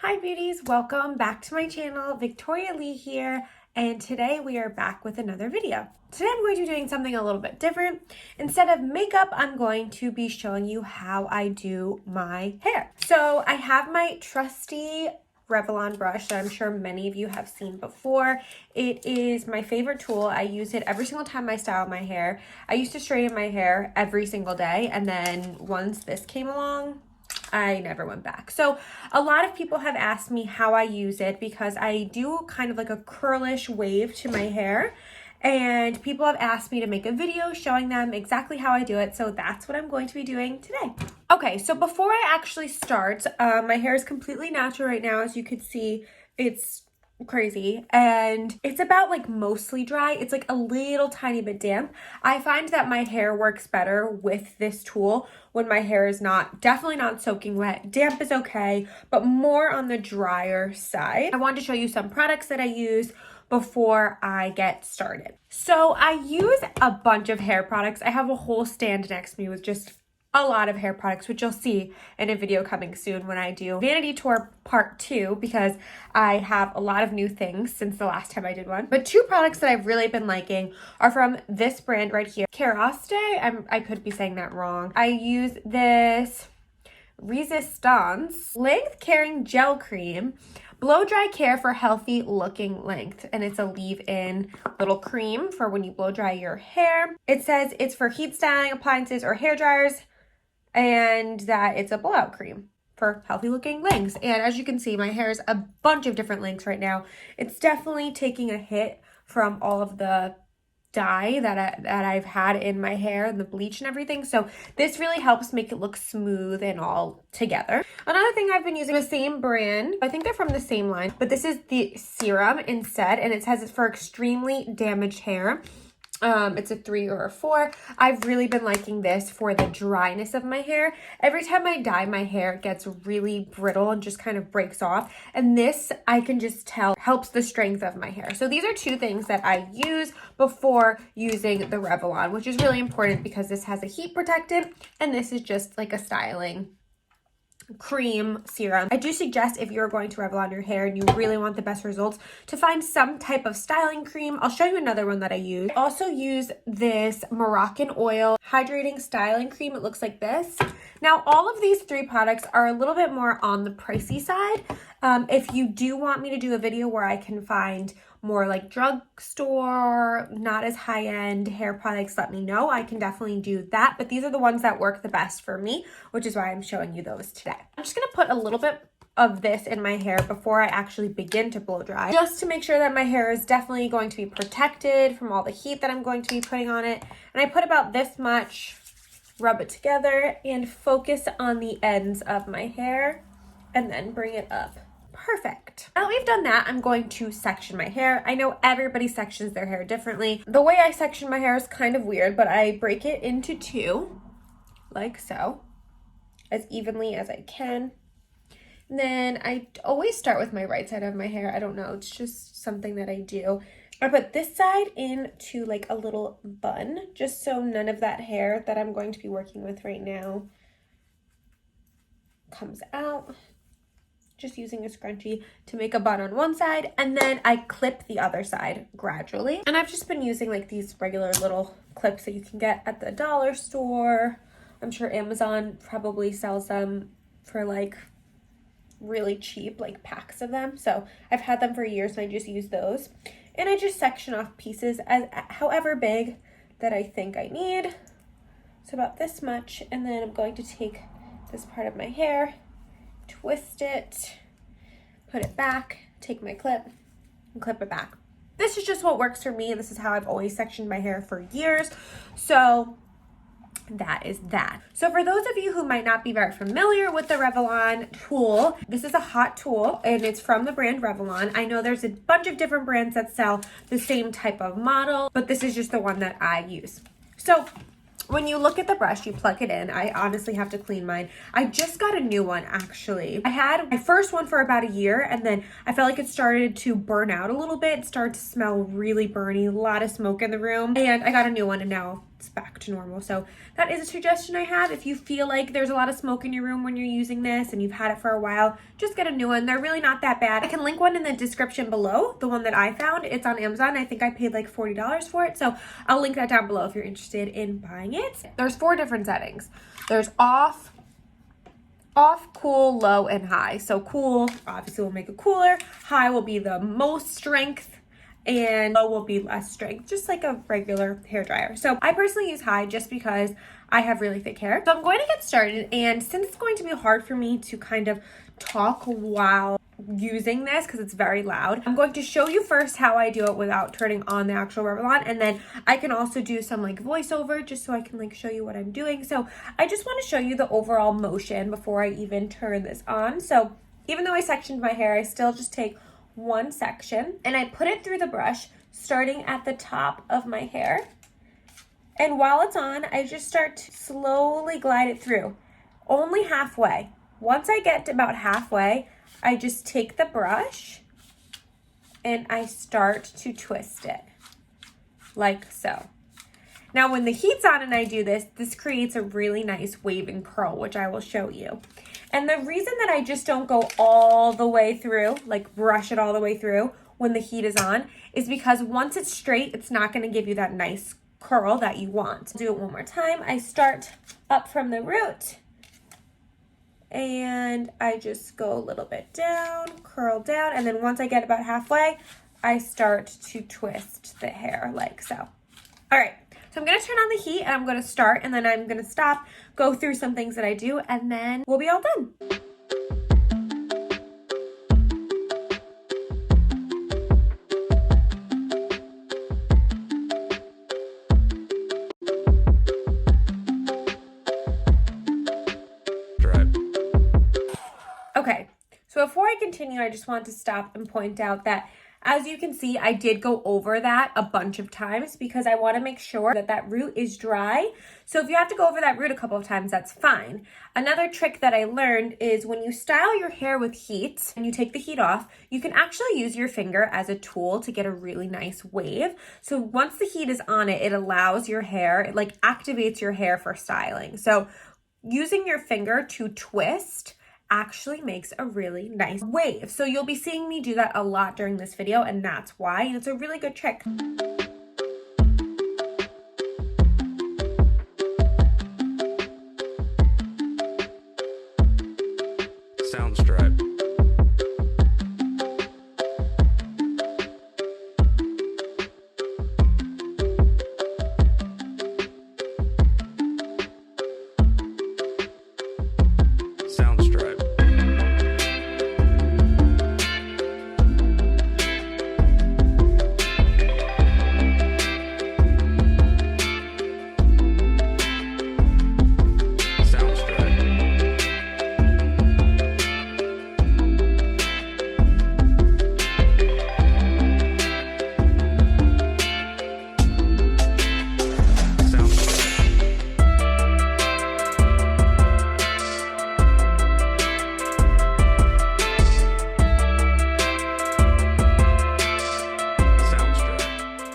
Hi beauties, welcome back to my channel. Victoria Lee here, and today we are back with another video. Today I'm going to be doing something a little bit different. Instead of makeup, I'm going to be showing you how I do my hair. So I have my trusty Revlon brush that I'm sure many of you have seen before. It is my favorite tool. I use it every single time I style my hair. I used to straighten my hair every single day, and then once this came along, I never went back. So a lot of people have asked me how I use it because I do kind of like a curlish wave to my hair, and people have asked me to make a video showing them exactly how I do it. So that's what I'm going to be doing today. Okay, so before I actually start, my hair is completely natural right now. As you can see, it's crazy, and it's about like mostly dry. It's like a little tiny bit damp. I find that my hair works better with this tool when my hair is definitely not soaking wet. Damp is okay, but more on the drier side. I wanted to show you some products that I use before I get started. So I use a bunch of hair products. I have a whole stand next to me with just a lot of hair products, which you'll see in a video coming soon when I do Vanity Tour Part 2, because I have a lot of new things since the last time I did one. But two products that I've really been liking are from this brand right here, Kérastase. I could be saying that wrong. I use this Resistance Length Caring Gel Cream, blow dry care for healthy looking length, and it's a leave-in little cream for when you blow dry your hair. It says it's for heat styling appliances or hair dryers, and that it's a blowout cream for healthy looking lengths. And as you can see, my hair is a bunch of different lengths right now. It's definitely taking a hit from all of the dye that I've had in my hair and the bleach and everything. So this really helps make it look smooth and all together. Another thing I've been using, the same brand, I think they're from the same line, but this is the Serum instead, and it says it's for extremely damaged hair. It's a 3 or a 4. I've really been liking this for the dryness of my hair. Every time I dye my hair, it gets really brittle and just kind of breaks off. And this, I can just tell, helps the strength of my hair. So these are two things that I use before using the Revlon, which is really important because this has a heat protectant and this is just like a styling cream serum. I do suggest, if you're going to Revlon your hair and you really want the best results, to find some type of styling cream. I'll show you another one that I use. I also use this Moroccan oil hydrating styling cream. It looks like this. Now, all of these three products are a little bit more on the pricey side. If you do want me to do a video where I can find more like drugstore, not as high-end hair products, let me know. I can definitely do that, but these are the ones that work the best for me, which is why I'm showing you those today. I'm just gonna put a little bit of this in my hair before I actually begin to blow dry, just to make sure that my hair is definitely going to be protected from all the heat that I'm going to be putting on it. And I put about this much, rub it together, and focus on the ends of my hair, and then bring it up. Perfect. Now that we've done that, I'm going to section my hair. I know everybody sections their hair differently. The way I section my hair is kind of weird, but I break it into two, like so, as evenly as I can. And then I always start with my right side of my hair. I don't know, it's just something that I do. I put this side into like a little bun, just so none of that hair that I'm going to be working with right now comes out. Just using a scrunchie to make a bun on one side, and then I clip the other side gradually. And I've just been using like these regular little clips that you can get at the dollar store. I'm sure Amazon probably sells them for like really cheap, like packs of them. So I've had them for years and I just use those. And I just section off pieces as however big that I think I need. So about this much, and then I'm going to take this part of my hair, twist it, put it back, take my clip, and clip it back. This is just what works for me. This is how I've always sectioned my hair for years. So that is that. So for those of you who might not be very familiar with the Revlon tool, this is a hot tool and it's from the brand Revlon. I know there's a bunch of different brands that sell the same type of model, but this is just the one that I use. So when you look at the brush, you plug it in. I honestly have to clean mine. I just got a new one, actually. I had my first one for about a year, and then I felt like it started to burn out a little bit. It started to smell really burny, a lot of smoke in the room. And I got a new one, and now it's back to normal. So that is a suggestion I have. If you feel like there's a lot of smoke in your room when you're using this and you've had it for a while, just get a new one. They're really not that bad. I can link one in the description below, the one that I found. It's on Amazon. I think I paid like $40 for it. So I'll link that down below if you're interested in buying it. There's 4 different settings. There's off, cool, low, and high. So cool obviously will make it cooler. High will be the most strength, and low will be less strength, just like a regular hair dryer. So I personally use high just because I have really thick hair. So I'm going to get started, and since it's going to be hard for me to kind of talk while using this because it's very loud, I'm going to show you first how I do it without turning on the actual Revlon, and then I can also do some like voiceover just so I can like show you what I'm doing. So I just want to show you the overall motion before I even turn this on. So even though I sectioned my hair, I still just take one section and I put it through the brush starting at the top of my hair, and while it's on I just start to slowly glide it through, only halfway. Once I get to about halfway, I just take the brush and I start to twist it like so. Now when the heat's on and I do this, this creates a really nice wave and curl, which I will show you. And the reason that I just don't go all the way through, like brush it all the way through when the heat is on, is because once it's straight, it's not going to give you that nice curl that you want. Do it one more time. I start up from the root and I just go a little bit down, curl down, and then once I get about halfway, I start to twist the hair like so. All right. So I'm going to turn on the heat and I'm going to start, and then I'm going to stop, go through some things that I do, and then we'll be all done. Okay, so before I continue, I just want to stop and point out that as you can see, I did go over that a bunch of times because I want to make sure that that root is dry. So if you have to go over that root a couple of times, that's fine. Another trick that I learned is when you style your hair with heat and you take the heat off, you can actually use your finger as a tool to get a really nice wave. So once the heat is on it, it allows your hair, it like activates your hair for styling. So using your finger to twist actually makes a really nice wave. So you'll be seeing me do that a lot during this video, and that's why. And it's a really good trick. Sounds dry. Sounds dry.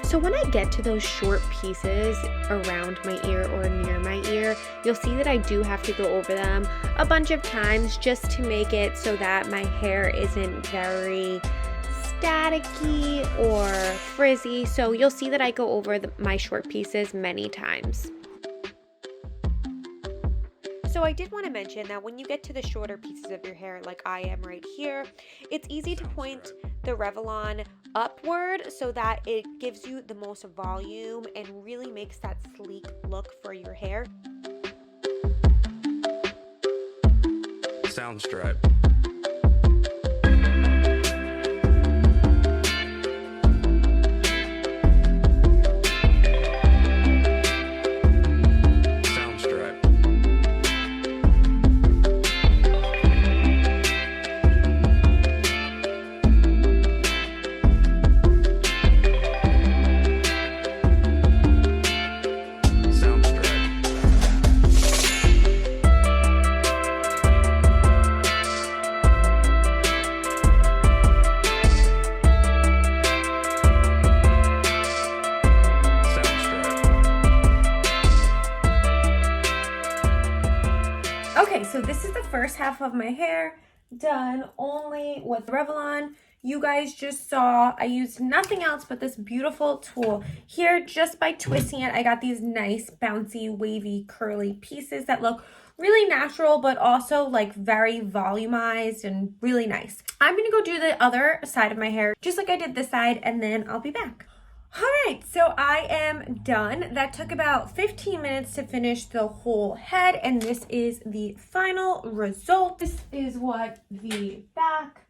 So when I get to those short pieces around my ear or near my ear, you'll see that I do have to go over them a bunch of times just to make it so that my hair isn't very staticky or frizzy. So you'll see that I go over my short pieces many times. So I did want to mention that when you get to the shorter pieces of your hair, like I am right here, it's easy to point the Revlon upward so that it gives you the most volume and really makes that sleek look for your hair. Sounds dry. first half of my hair done only with Revlon. You guys just saw I used nothing else but this beautiful tool here. Just by twisting it, I got these nice bouncy wavy curly pieces that look really natural but also like very volumized and really nice. I'm gonna go do the other side of my hair just like I did this side, and then I'll be back. All right, so I am done. That took about 15 minutes to finish the whole head, and this is the final result. This is what the back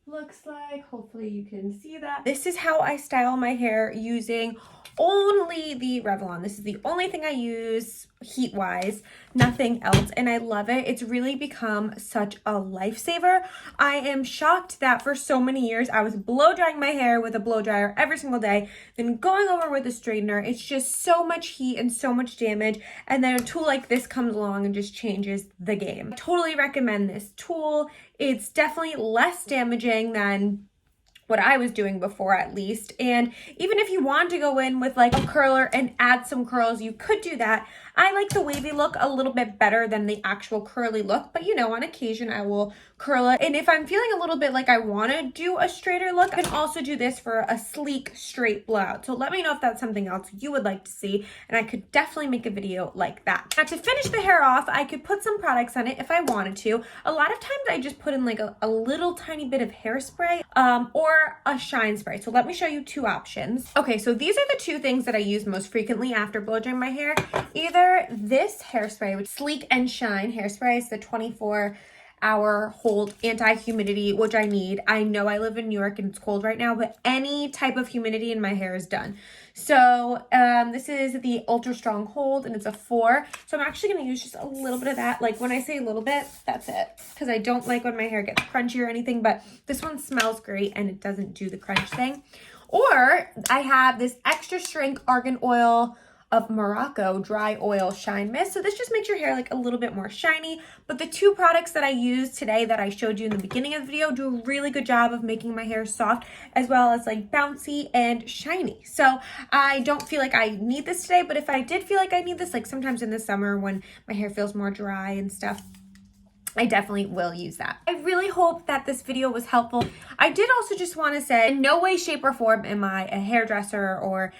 looks like. Hopefully you can see that. This is how I style my hair using only the Revlon. This is the only thing I use heat-wise, nothing else, and I love it. It's really become such a lifesaver. I am shocked that for so many years I was blow drying my hair with a blow dryer every single day, then going over with a straightener. It's just so much heat and so much damage, and then a tool like this comes along and just changes the game. I totally recommend this tool. It's definitely less damaging than what I was doing before, at least. And even if you want to go in with like a curler and add some curls, you could do that. I like the wavy look a little bit better than the actual curly look, but you know, on occasion I will curl it. And if I'm feeling a little bit like I want to do a straighter look, I can also do this for a sleek straight blowout. So let me know if that's something else you would like to see, and I could definitely make a video like that. Now, to finish the hair off, I could put some products on it if I wanted to. A lot of times I just put in like a little tiny bit of hairspray or a shine spray. So let me show you two options. Okay, so these are the two things that I use most frequently after blow drying my hair. Either this hairspray, which Sleek and Shine hairspray, is the 24-hour hold anti-humidity, which I need. I know I live in New York and it's cold right now, but any type of humidity in my hair is done. So this is the ultra strong hold, and it's a 4. So I'm actually going to use just a little bit of that. Like when I say a little bit, that's it, because I don't like when my hair gets crunchy or anything, but this one smells great and it doesn't do the crunch thing. Or I have this extra strength Argan oil of Morocco dry oil shine mist. So this just makes your hair like a little bit more shiny. But the two products that I used today that I showed you in the beginning of the video do a really good job of making my hair soft as well as like bouncy and shiny. So I don't feel like I need this today, but if I did feel like I need this, like sometimes in the summer when my hair feels more dry and stuff, I definitely will use that. I really hope that this video was helpful. I did also just want to say, in no way, shape, or form am I a hairdresser or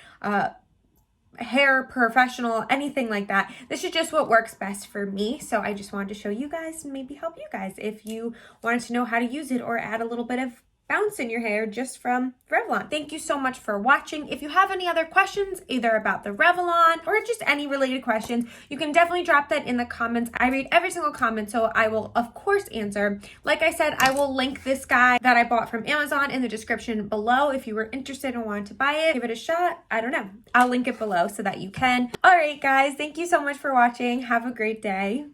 hair professional, anything like that. This is just what works best for me. So I just wanted to show you guys and maybe help you guys if you wanted to know how to use it or add a little bit of bounce in your hair just from Revlon. Thank you so much for watching. If you have any other questions, either about the Revlon or just any related questions, you can definitely drop that in the comments. I read every single comment, so I will of course answer. Like I said, I will link this guy that I bought from Amazon in the description below if you were interested and wanted to buy it. Give it a shot. I don't know. I'll link it below so that you can. All right, guys, thank you so much for watching. Have a great day.